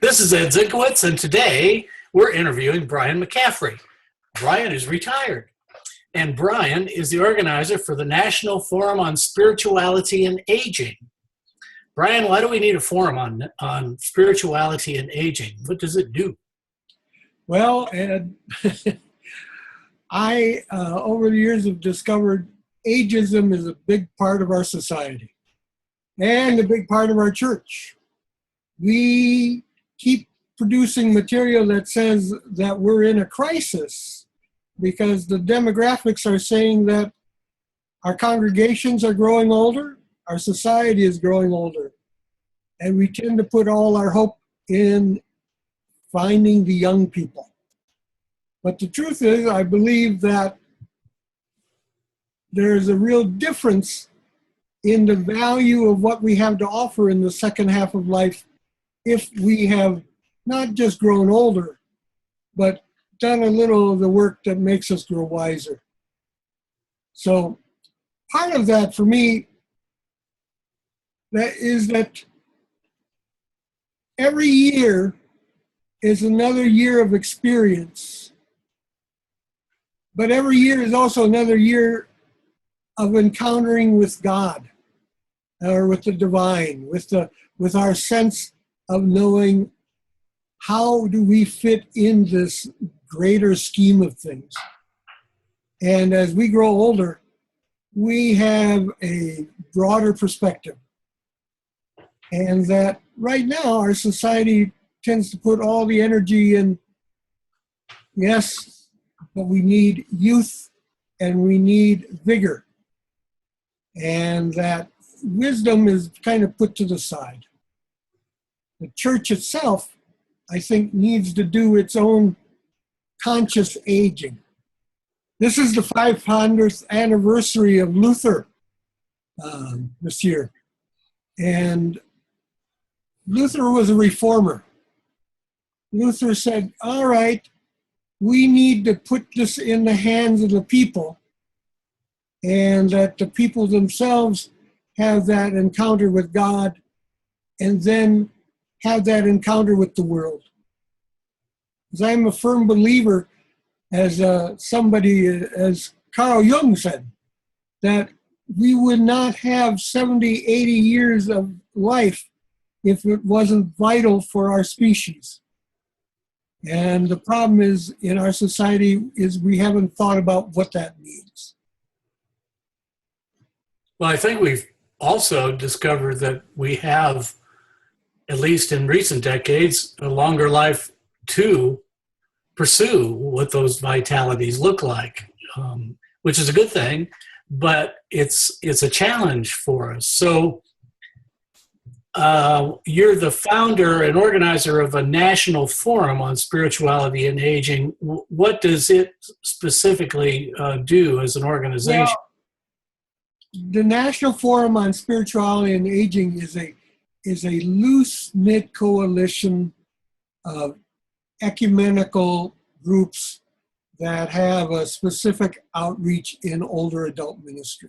This is Ed Zinkowitz, and today we're interviewing BRIAN McCAFFREY. BRIAN is retired, and BRIAN is the organizer for the National Forum on Spirituality and Aging. BRIAN, why do we need a forum on spirituality and aging? What does it do? Well, Ed, I, over the years, have discovered ageism is a big part of our society and a big part of our church. We keep producing material that says that we're in a crisis because the demographics are saying that our congregations are growing older, our society is growing older, and we tend to put all our hope in finding the young people. But the truth is, I believe that there's a real difference in the value of what we have to offer in the second half of life if we have not just grown older, but done a little of the work that makes us grow wiser. So part of that for me that every year is another year of experience, but every year is also another year of encountering with God or with the divine, with our sense of knowing how do we fit in this greater scheme of things. And as we grow older, we have a broader perspective. And that right now our society tends to put all the energy in, yes, but we need youth and we need vigor. And that wisdom is kind of put to the side. The church itself, I think, needs to do its own conscious aging. This is the 500th anniversary of Luther this year. And Luther was a reformer. Luther said, all right, we need to put this in the hands of the people, and that the people themselves have that encounter with God, and then have that encounter with the world. Because I'm a firm believer, as as Carl Jung said, that we would not have 70, 80 years of life if it wasn't vital for our species. And the problem is in our society is we haven't thought about what that means. Well, I think we've also discovered that we have, at least in recent decades, a longer life to pursue what those vitalities look like, which is a good thing, but it's a challenge for us. So you're the founder and organizer of a national forum on spirituality and aging. What does it specifically do as an organization? Well, the National Forum on Spirituality and Aging is a loose-knit coalition of ecumenical groups that have a specific outreach in older adult ministry.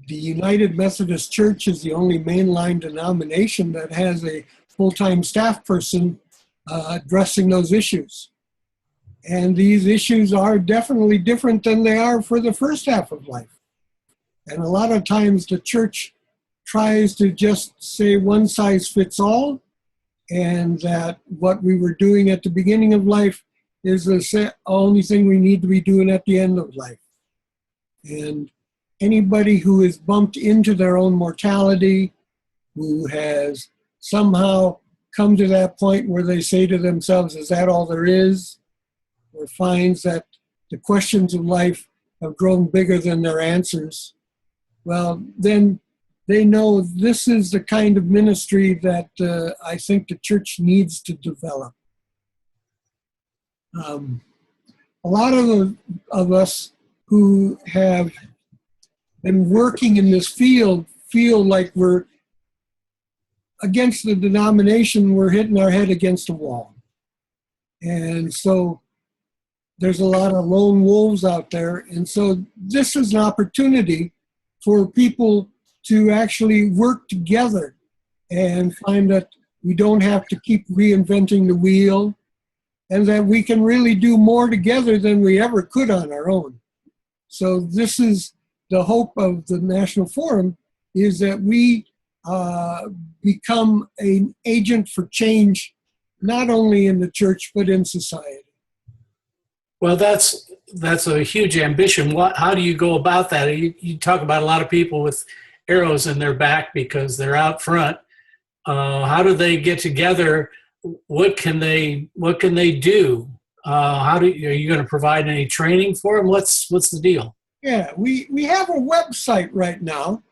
The United Methodist Church is the only mainline denomination that has a full-time staff person addressing those issues. And these issues are definitely different than they are for the first half of life. And a lot of times the church tries to just say one size fits all, and that what we were doing at the beginning of life is the only thing we need to be doing at the end of life. And anybody who is bumped into their own mortality, who has somehow come to that point where they say to themselves, is that all there is? Or finds that the questions of life have grown bigger than their answers, well, then they know this is the kind of ministry that I think the church needs to develop. A lot of us who have been working in this field feel like we're against the denomination, we're hitting our head against a wall. And so there's a lot of lone wolves out there. And so this is an opportunity for people to actually work together and find that we don't have to keep reinventing the wheel, and that we can really do more together than we ever could on our own. So this is the hope of the National Forum, is that we become an agent for change, not only in the church, but in society. Well, that's a huge ambition. How do you go about that? You talk about a lot of people with arrows in their back because they're out front. How do they get together? What can they do? Are you going to provide any training for them? What's the deal? Yeah, we have a website right now.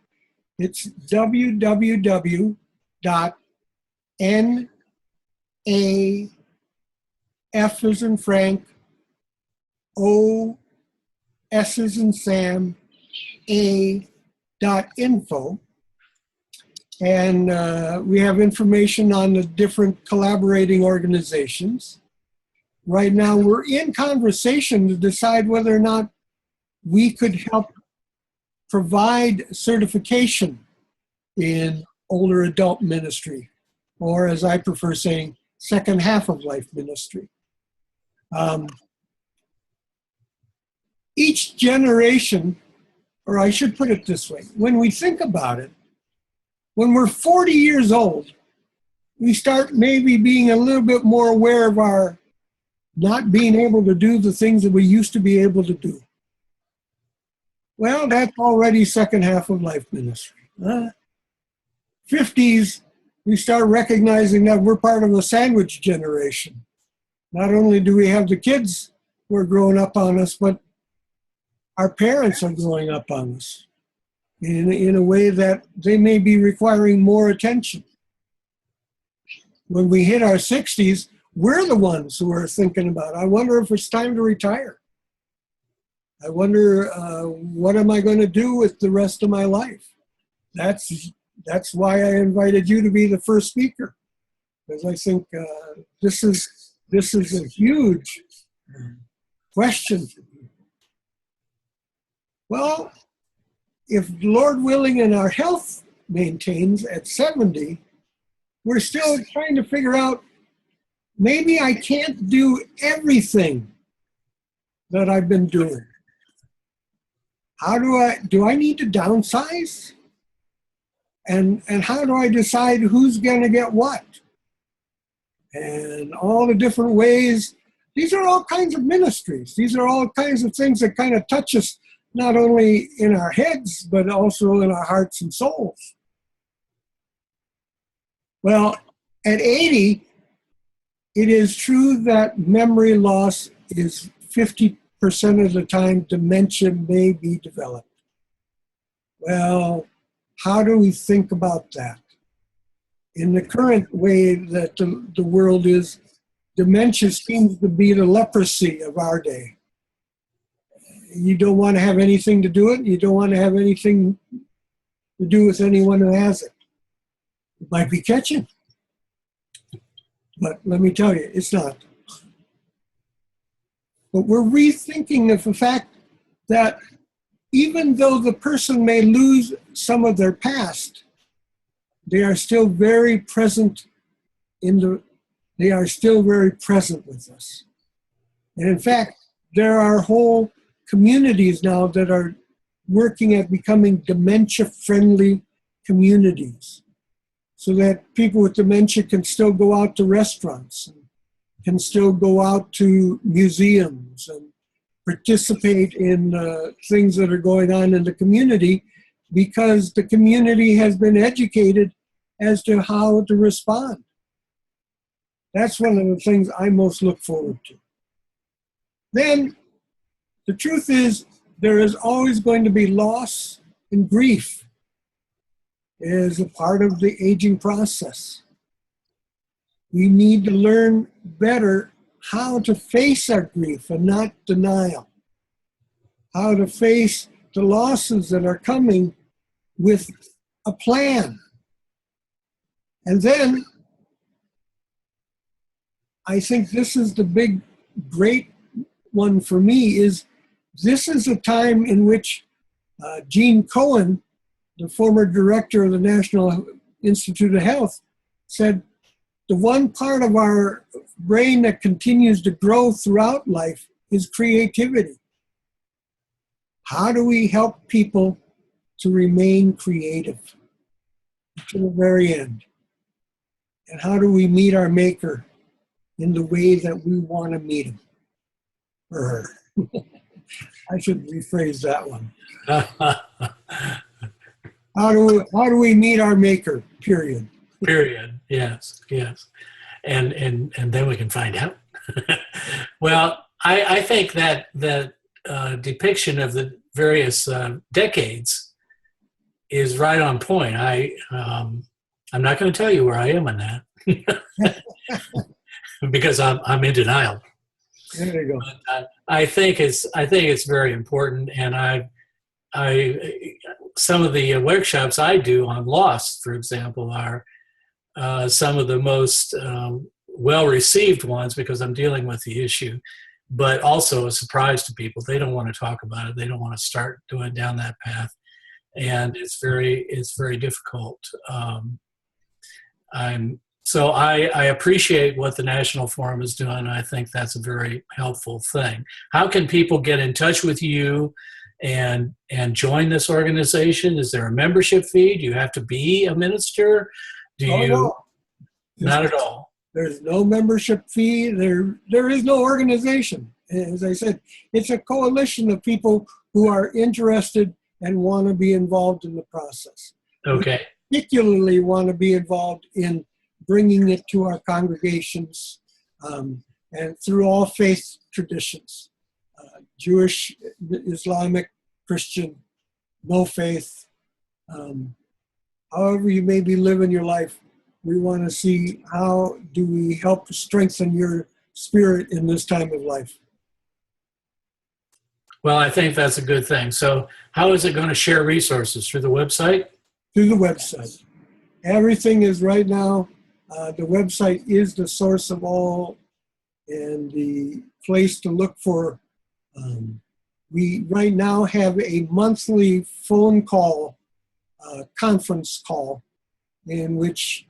It's www.NAF as in Frank, O S as in Sam, A.info. And we have information on the different collaborating organizations. Right now, we're in conversation to decide whether or not we could help provide certification in older adult ministry, or as I prefer saying, second half of life ministry. Each generation, or I should put it this way, when we think about it, when we're 40 years old, we start maybe being a little bit more aware of our not being able to do the things that we used to be able to do. Well, that's already second half of life ministry. 50s, we start recognizing that we're part of a sandwich generation. Not only do we have the kids who are growing up on us, but our parents are growing up on us in a way that they may be requiring more attention. When we hit our 60s, we're the ones who are thinking about, I wonder if it's time to retire. I wonder, what am I going to do with the rest of my life? That's why I invited you to be the first speaker, because I think this is a huge question. Well, if Lord willing and our health maintains at 70, we're still trying to figure out, maybe I can't do everything that I've been doing. How do I need to downsize? And how do I decide who's going to get what? And all the different ways. These are all kinds of ministries. These are all kinds of things that kind of touch us, not only in our heads, but also in our hearts and souls. Well, at 80, it is true that memory loss is 50% of the time dementia may be developed. Well, how do we think about that? In the current way that the world is, dementia seems to be the leprosy of our day. You don't want to have anything to do it. You don't want to have anything to do with anyone who has it. It might be catching. But let me tell you, it's not. But we're rethinking of the fact that even though the person may lose some of their past, they are still very present they are still very present with us. And in fact, there are whole communities now that are working at becoming dementia-friendly communities, so that people with dementia can still go out to restaurants, and can still go out to museums and participate in things that are going on in the community, because the community has been educated as to how to respond. That's one of the things I most look forward to. Then, the truth is, there is always going to be loss and grief as a part of the aging process. We need to learn better how to face our grief and not denial. How to face the losses that are coming with a plan. And then, I think this is the big, great one for me, is this is a time in which Gene Cohen the former director of the National Institute of Health, said the one part of our brain that continues to grow throughout life is creativity. How do we help people to remain creative to the very end? And how do we meet our maker in the way that we want to meet him or her? I should rephrase that one. How do we meet our maker, period? Period. Yes, yes. And then we can find out. Well, I think that depiction of the various decades is right on point. I'm not going to tell you where I am on that because I'm in denial. There you go. But, I think it's very important, and some of the workshops I do on loss, for example, are some of the most well-received ones because I'm dealing with the issue, but also a surprise to people. They don't want to talk about it. They don't want to start going down that path, and it's very difficult. So I appreciate what the National Forum is doing. I think that's a very helpful thing. How can people get in touch with you and join this organization? Is there a membership fee? Do you have to be a minister? No. Not at all. There's no membership fee. There is no organization. As I said, it's a coalition of people who are interested and want to be involved in the process. Okay. We particularly want to be involved in bringing it to our congregations and through all faith traditions, Jewish, Islamic, Christian, no faith. However you may be living your life, we want to see how do we help strengthen your spirit in this time of life. Well, I think that's a good thing. So how is it going to share resources? Through the website? Through the website. Everything is right now. The website is the source of all and the place to look for. We right now have a monthly phone call, conference call, in which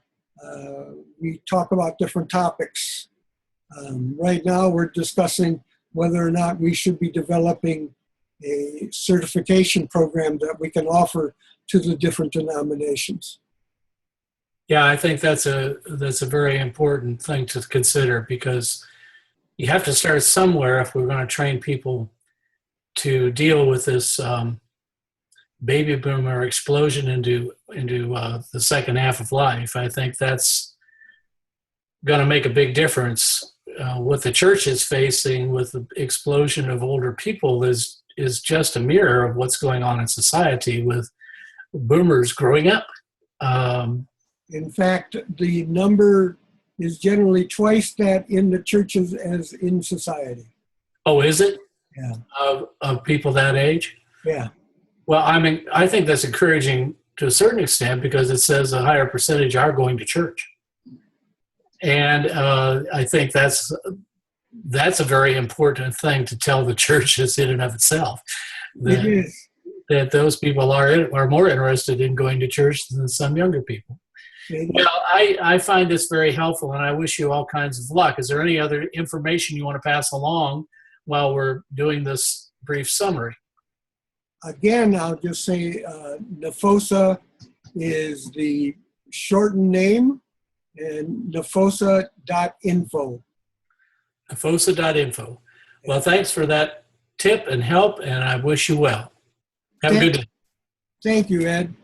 we talk about different topics. Right now we're discussing whether or not we should be developing a certification program that we can offer to the different denominations. Yeah, I think that's a very important thing to consider because you have to start somewhere if we're going to train people to deal with this baby boomer explosion into the second half of life. I think that's going to make a big difference. What the church is facing with the explosion of older people is just a mirror of what's going on in society with boomers growing up. In fact, the number is generally twice that in the churches as in society. Oh, is it? Yeah. Of people that age? Yeah. Well, I mean, I think that's encouraging to a certain extent because it says a higher percentage are going to church. And I think that's a very important thing to tell the churches in and of itself. It is. That those people are more interested in going to church than some younger people. Well, I find this very helpful, and I wish you all kinds of luck. Is there any other information you want to pass along while we're doing this brief summary? Again, I'll just say NFOSA is the shortened name, and NFOSA.info. NFOSA.info. Well, thanks for that tip and help, and I wish you well. Have a good day. Thank you, Ed.